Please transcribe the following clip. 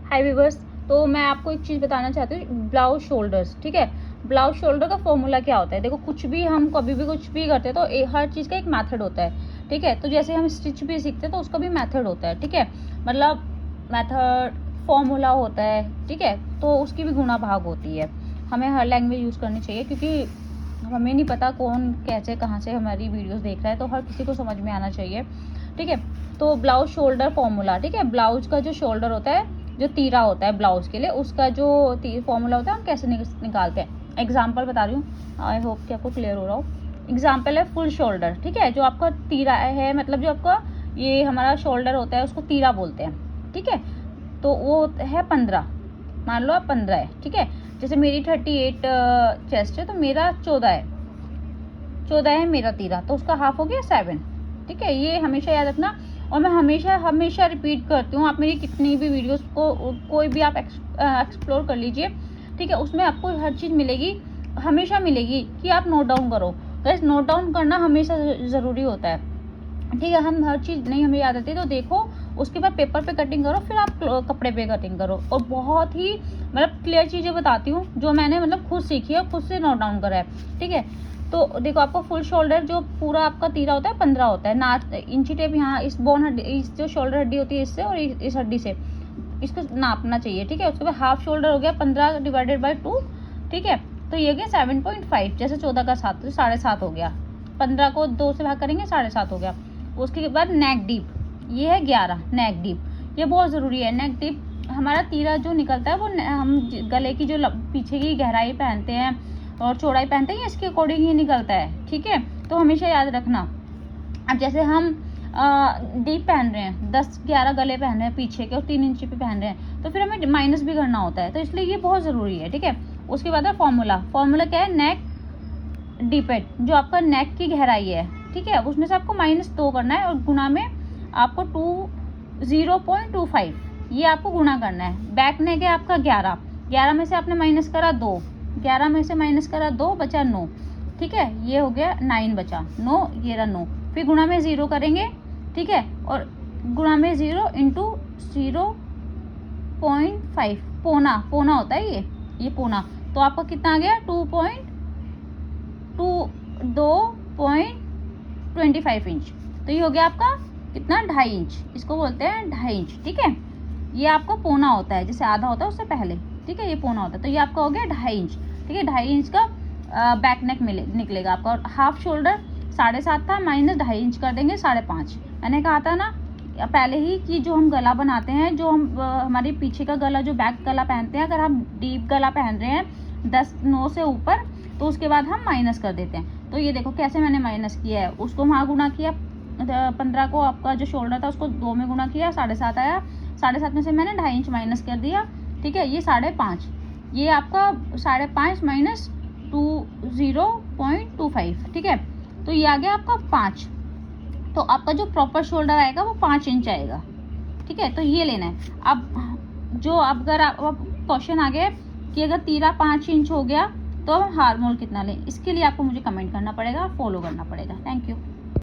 हाय viewers, तो मैं आपको एक चीज़ बताना चाहती हूँ, ब्लाउज शोल्डर्स। ठीक है, ब्लाउज शोल्डर का फॉर्मूला क्या होता है? देखो, कुछ भी हम कभी भी कुछ भी करते हैं तो हर चीज़ का एक मेथड होता है। ठीक है, तो जैसे हम स्टिच भी सीखते हैं तो उसका भी मेथड होता है। ठीक है, मतलब मेथड फॉर्मूला होता है। ठीक है, तो उसकी भी गुणा भाग होती है। हमें हर लैंग्वेज यूज़ करनी चाहिए, क्योंकि हमें नहीं पता कौन कैसे कहाँ से हमारी वीडियोस देख रहा है, तो हर किसी को समझ में आना चाहिए। ठीक है, तो ब्लाउज शोल्डर फॉर्मूला। ठीक है, ब्लाउज का जो शोल्डर होता है, जो तीरा होता है ब्लाउज के लिए, उसका जो फॉर्मूला होता है हम कैसे निकालते हैं। एग्जाम्पल बता रही हूँ, आई होप कि आपको क्लियर हो रहा हो। एग्जाम्पल है फुल शोल्डर। ठीक है, जो आपका तीरा है, मतलब जो आपका ये हमारा शोल्डर होता है उसको तीरा बोलते हैं। ठीक है, तो वो है 15, मान लो आप 15 है। ठीक है, जैसे मेरी 38 चेस्ट है, तो मेरा 14 है, 14 है मेरा तीरा, तो उसका हाफ हो गया 7। ठीक है, ये हमेशा याद रखना। और मैं हमेशा हमेशा रिपीट करती हूँ, आप मेरी कितनी भी वीडियोस को कोई भी आप एक्सप्लोर कर लीजिए। ठीक है, उसमें आपको हर चीज़ मिलेगी, हमेशा मिलेगी कि आप नोट डाउन करो। गाइस, नोट डाउन करना हमेशा ज़रूरी होता है। ठीक है, हम हर चीज़ नहीं हमें याद आती तो देखो, उसके बाद पेपर पे कटिंग करो, फिर आप कपड़े पे कटिंग करो। और बहुत ही मतलब क्लियर चीज़ें बताती हूँ जो मैंने मतलब खुद सीखी है, खुद से नोट डाउन करा है। ठीक है, तो देखो, आपको फुल शोल्डर जो पूरा आपका तीरा होता है 15 होता है ना। इंची टेप यहाँ इस बोन हड्डी, इस जो शोल्डर हड्डी होती है इससे और इस हड्डी से इसको नापना चाहिए। ठीक है, उसके बाद हाफ शोल्डर हो गया 15 डिवाइडेड बाई 2। ठीक है, तो ये हो गया 7.5, जैसे 14 का 7 तो 7.5 हो गया। 15 को 2 से भाग करेंगे 7.5 हो गया। उसके बाद नेक डीप, ये है 11 नेक डीप। ये बहुत ज़रूरी है। नेक डीप हमारा तीरा जो निकलता है वो हम गले की जो पीछे की गहराई पहनते हैं और चौड़ाई पहनते हैं, इसके अकॉर्डिंग ही निकलता है। ठीक है, तो हमेशा याद रखना। अब जैसे हम डीप पहन रहे हैं, 10-11 गले पहन रहे हैं पीछे के और 3 इंची पे पहन रहे हैं, तो फिर हमें माइनस भी करना होता है, तो इसलिए ये बहुत ज़रूरी है। ठीक है, उसके बाद है फॉर्मूला क्या है? नेक डीपेट, जो आपका नेक की गहराई है। ठीक है, उसमें से आपको -2 करना है और गुना में आपको 0.25 ये आपको गुणा करना है। बैक नेक है आपका 11 में से आपने माइनस करा 2, 11 में से माइनस करा 2, बचा 9। ठीक है, ये हो गया 9 बचा 9, ये रहा 9। फिर गुणा में 0 करेंगे। ठीक है, और गुणा में 0 इंटू 0.5, पौना होता है ये पौना। तो आपका कितना आ गया? 2.25 इंच। तो ये हो गया आपका कितना? 2.5 इंच। इसको बोलते हैं 2.5 इंच। ठीक है, ये आपका पौना होता है, जैसे आधा होता है उससे पहले। ठीक है, ये पौना होता है, तो ये आपका हो गया 2.5 इंच। ठीक है, 2.5 इंच का बैक नेक निकलेगा आपका। और हाफ शोल्डर 7.5 था, -2.5 इंच कर देंगे 5.5। मैंने कहा था ना पहले ही कि जो हम गला बनाते हैं, जो हम हमारे पीछे का गला, जो बैक गला पहनते हैं, अगर हम डीप गला पहन रहे हैं 9 से ऊपर, तो उसके बाद हम माइनस कर देते हैं। तो ये देखो कैसे मैंने माइनस किया है, उसको वहाँ गुणा किया, 15 को आपका जो शोल्डर था उसको 2 में गुणा किया, 7.5 आया। 7.5 में से मैंने 2.5 इंच माइनस कर दिया। ठीक है, ये 5.5, ये आपका 5.5 माइनस 0.25। ठीक है, तो ये आ गया आपका 5। तो आपका जो प्रॉपर शोल्डर आएगा वो 5 इंच आएगा। ठीक है, तो ये लेना है। अब जो अगर आप क्वेश्चन आ गया कि अगर तीरा 5 इंच हो गया तो हम हार्मोल कितना लें, इसके लिए आपको मुझे कमेंट करना पड़ेगा, फॉलो करना पड़ेगा। Thank you.